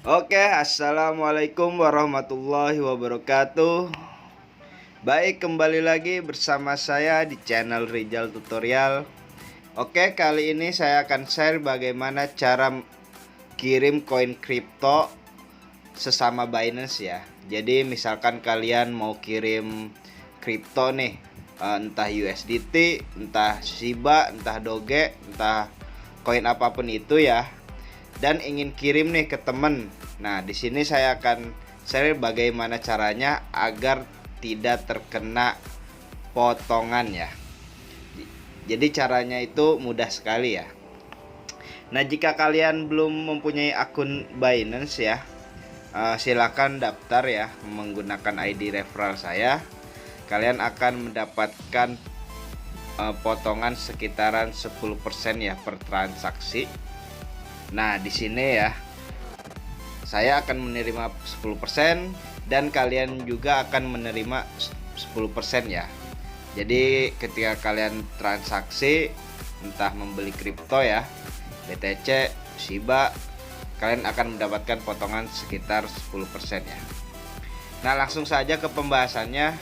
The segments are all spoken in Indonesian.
Oke, assalamualaikum warahmatullahi wabarakatuh. Baik, kembali lagi bersama saya di channel Rizal Tutorial. Oke, kali ini saya akan share bagaimana cara kirim koin kripto sesama Binance ya. Jadi misalkan kalian mau kirim kripto nih, entah USDT, entah Shiba, entah Doge, entah koin apapun itu ya, dan ingin kirim nih ke temen. Nah, di sini saya akan share bagaimana caranya agar tidak terkena potongan ya. Jadi caranya itu mudah sekali ya. Nah, jika kalian belum mempunyai akun Binance ya, silakan daftar ya menggunakan ID referral saya. Kalian akan mendapatkan potongan sekitaran 10% ya per transaksi. Nah, di sini ya saya akan menerima 10% dan kalian juga akan menerima 10% ya. Jadi ketika kalian transaksi entah membeli kripto ya, BTC, Shiba, kalian akan mendapatkan potongan sekitar 10% ya. Nah, langsung saja ke pembahasannya.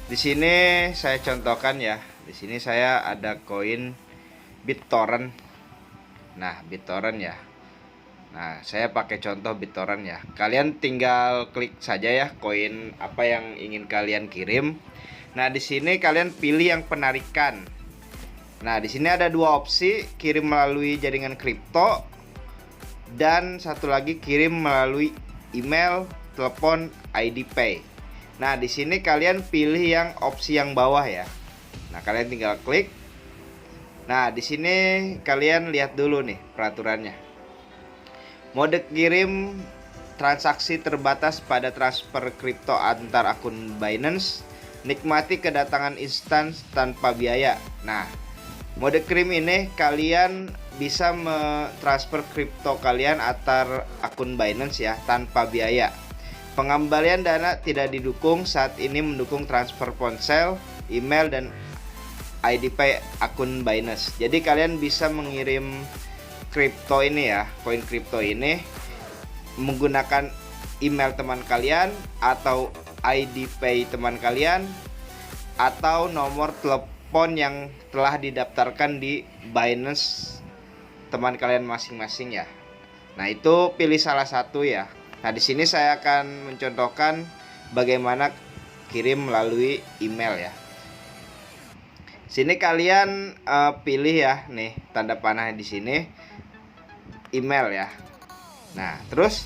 Di sini saya contohkan ya. Di sini saya ada koin BitTorrent. Nah, BitTorrent ya. Nah, saya pakai contoh BitTorrent ya. Kalian tinggal klik saja ya koin apa yang ingin kalian kirim. Nah, di sini kalian pilih yang penarikan. Nah, di sini ada dua opsi, kirim melalui jaringan kripto dan satu lagi kirim melalui email, telepon, ID Pay. Nah, di sini kalian pilih yang opsi yang bawah ya. Nah, kalian tinggal klik. Nah, di sini kalian lihat dulu nih peraturannya. Mode kirim transaksi terbatas pada transfer kripto antar akun Binance. Nikmati kedatangan instan tanpa biaya. Nah, mode kirim ini kalian bisa mentransfer kripto kalian antar akun Binance ya tanpa biaya. Pengembalian dana tidak didukung, saat ini mendukung transfer ponsel, email, dan ID Pay akun Binance. Jadi kalian bisa mengirim kripto ini ya, koin kripto ini menggunakan email teman kalian atau ID Pay teman kalian atau nomor telepon yang telah didaftarkan di Binance teman kalian masing-masing ya. Nah, itu pilih salah satu ya. Nah, di sini saya akan mencontohkan bagaimana kirim melalui email ya. Sini kalian pilih ya, nih tanda panah di sini email ya. Nah, terus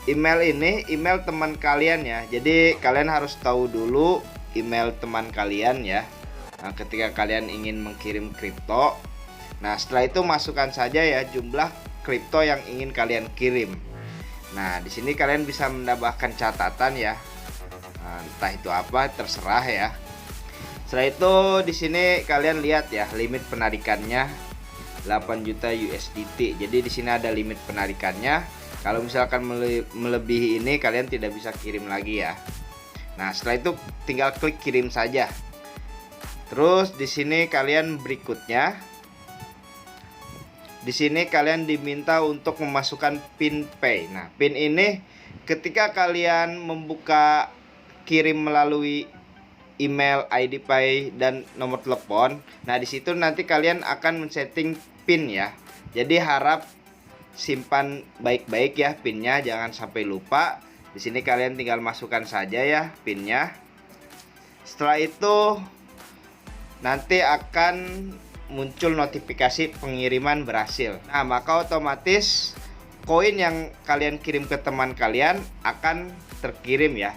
email ini email teman kalian ya. Jadi kalian harus tahu dulu email teman kalian ya. Nah, ketika kalian ingin mengirim kripto, nah setelah itu masukkan saja ya jumlah kripto yang ingin kalian kirim. Nah, di sini kalian bisa menambahkan catatan ya. Nah, entah itu apa terserah ya. Setelah itu di sini kalian lihat ya limit penarikannya 8 juta USDT. Jadi di sini ada limit penarikannya. Kalau misalkan melebihi ini kalian tidak bisa kirim lagi ya. Nah, setelah itu tinggal klik kirim saja. Terus di sini kalian berikutnya, di sini kalian diminta untuk memasukkan PIN Pay. Nah, PIN ini ketika kalian membuka kirim melalui email, ID Pay, dan nomor telepon. Nah, di situ nanti kalian akan men-setting PIN ya. Jadi harap simpan baik-baik ya PIN-nya, jangan sampai lupa. Di sini kalian tinggal masukkan saja ya PIN-nya. Setelah itu nanti akan muncul notifikasi pengiriman berhasil. Nah, maka otomatis koin yang kalian kirim ke teman kalian akan terkirim ya.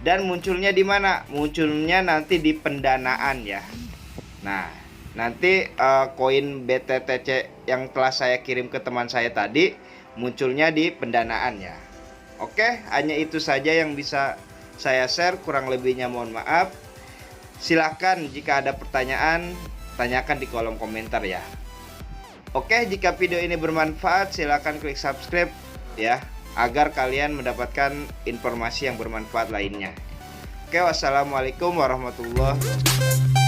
Dan munculnya di mana? Munculnya nanti di pendanaan ya. Nah, nanti koin BTTC yang telah saya kirim ke teman saya tadi munculnya di pendanaan ya. Oke, hanya itu saja yang bisa saya share. Kurang lebihnya mohon maaf. Silahkan jika ada pertanyaan, tanyakan di kolom komentar ya. Oke, jika video ini bermanfaat silahkan klik subscribe ya, agar kalian mendapatkan informasi yang bermanfaat lainnya. Oke, wassalamualaikum warahmatullahi wabarakatuh.